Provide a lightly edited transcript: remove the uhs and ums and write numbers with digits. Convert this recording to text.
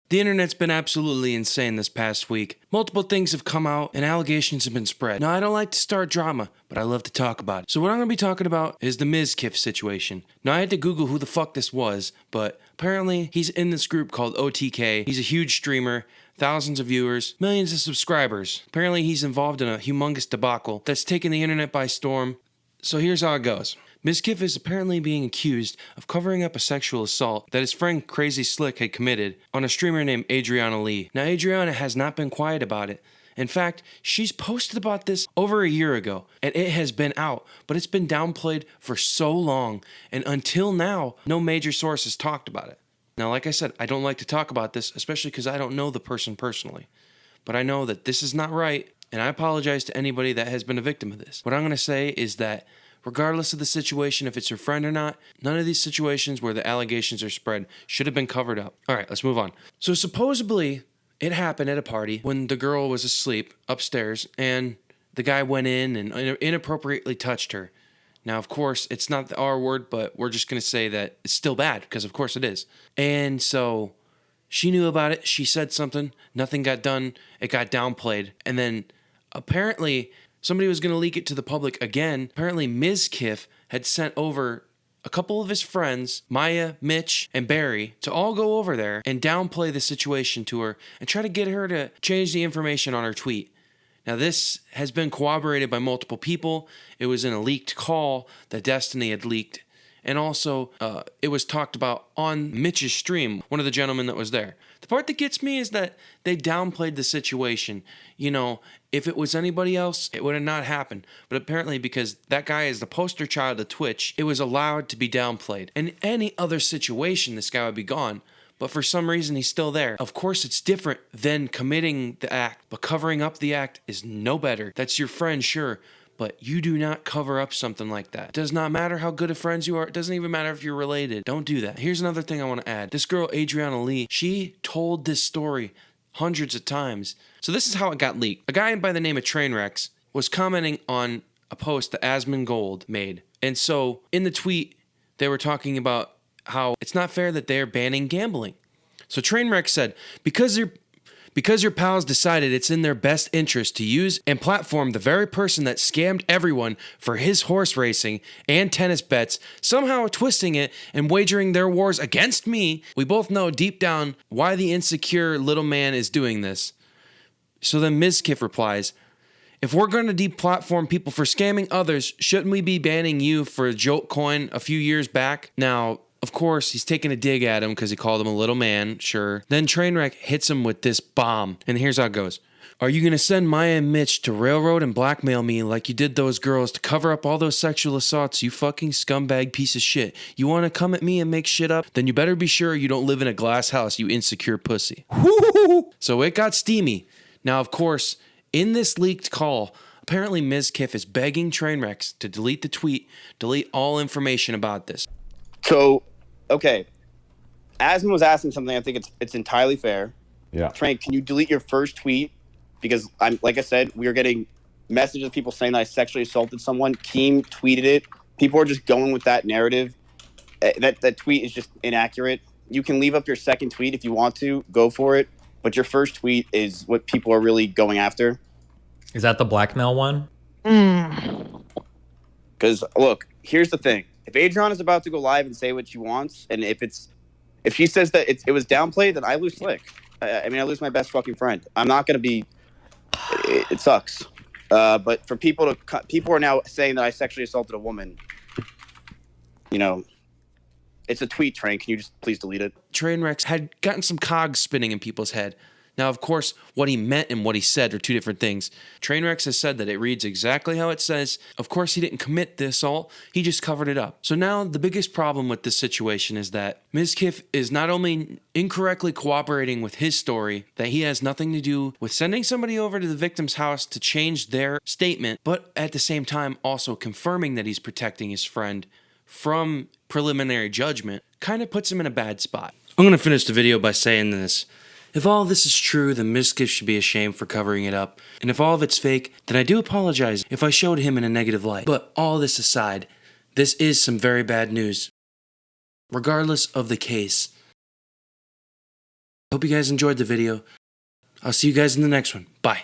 The internet's been absolutely insane this past week. Multiple things have come out and allegations have been spread. Now, I don't like to start drama, but I love to talk about it. So what I'm going to be talking about is the Mizkif situation. Now, I had to Google who the fuck this was, but apparently he's in this group called OTK. He's a huge streamer, thousands of viewers, millions of subscribers. Apparently he's involved in a humongous debacle that's taken the internet by storm. So here's how it goes. Mizkif is apparently being accused of covering up a sexual assault that his friend Crazy Slick had committed on a streamer named Adriana Lee. Now, Adriana has not been quiet about it. In fact, she's posted about this over a year ago, and it has been out, but it's been downplayed for so long, and until now, no major source has talked about it. Now, like I said, I don't like to talk about this, especially because I don't know the person personally, but I know that this is not right, and I apologize to anybody that has been a victim of this. What I'm going to say is that regardless of the situation, if it's your friend or not, none of these situations where the allegations are spread should have been covered up. All right, let's move on. So supposedly, it happened at a party when the girl was asleep upstairs and the guy went in and inappropriately touched her. Now, of course, it's not the R word, but we're just going to say that it's still bad because, of course, it is. And so she knew about it. She said something. Nothing got done. It got downplayed. And then apparently somebody was going to leak it to the public again. Apparently, Mizkif had sent over a couple of his friends, Maya, Mitch, and Barry, to all go over there and downplay the situation to her and try to get her to change the information on her tweet. Now, this has been corroborated by multiple people. It was in a leaked call that Destiny had leaked. And also, it was talked about on Mitch's stream, one of the gentlemen that was there. The part that gets me is that they downplayed the situation. You know, if it was anybody else, it would have not happened. But apparently, because that guy is the poster child of Twitch, it was allowed to be downplayed. In any other situation, this guy would be gone. But for some reason, he's still there. Of course, it's different than committing the act, but covering up the act is no better. That's your friend, sure, but you do not cover up something like that. It does not matter how good of friends you are. It doesn't even matter if you're related. Don't do that. Here's another thing I want to add. This girl, Adriana Lee, she told this story hundreds of times. So this is how it got leaked. A guy by the name of Trainwreck was commenting on a post that Asmongold made. And so in the tweet, they were talking about how it's not fair that they're banning gambling. So Trainwreck said, because your pals decided it's in their best interest to use and platform the very person that scammed everyone for his horse racing and tennis bets, somehow twisting it and wagering their wars against me, we both know deep down why the insecure little man is doing this. So then Mizkif replies, if we're going to deplatform people for scamming others, shouldn't we be banning you for a joke coin a few years back? Now, of course, he's taking a dig at him because he called him a little man, sure. Then Trainwreck hits him with this bomb, and here's how it goes. Are you going to send Maya and Mitch to railroad and blackmail me like you did those girls to cover up all those sexual assaults, you fucking scumbag piece of shit? You want to come at me and make shit up? Then you better be sure you don't live in a glass house, you insecure pussy. So it got steamy. Now, of course, in this leaked call, apparently Mizkif is begging Trainwreck to delete the tweet, delete all information about this. So, okay, Asman was asking something. I think it's entirely fair. Yeah. Train, can you delete your first tweet? Because like I said, we are getting messages of people saying that I sexually assaulted someone. Keem tweeted it. People are just going with that narrative. That tweet is just inaccurate. You can leave up your second tweet if you want to. Go for it. But your first tweet is what people are really going after. Is that the blackmail one? Because, look, here's the thing. If Adrian is about to go live and say what she wants, and if she says that it was downplayed, then I lose Slick. I mean, I lose my best fucking friend. I'm not going to be... It sucks. But for people are now saying that I sexually assaulted a woman. You know, it's a tweet, Train. Can you just please delete it? Trainwreck had gotten some cogs spinning in people's head. Now, of course, what he meant and what he said are two different things. Trainwreck has said that it reads exactly how it says. Of course, he didn't commit the assault. He just covered it up. So now the biggest problem with this situation is that Mizkif is not only incorrectly cooperating with his story, that he has nothing to do with sending somebody over to the victim's house to change their statement, but at the same time also confirming that he's protecting his friend from preliminary judgment, kind of puts him in a bad spot. I'm going to finish the video by saying this. If all this is true, then Mizkif should be ashamed for covering it up. And if all of it's fake, then I do apologize if I showed him in a negative light. But all this aside, this is some very bad news. Regardless of the case, Hope you guys enjoyed the video. I'll see you guys in the next one. Bye.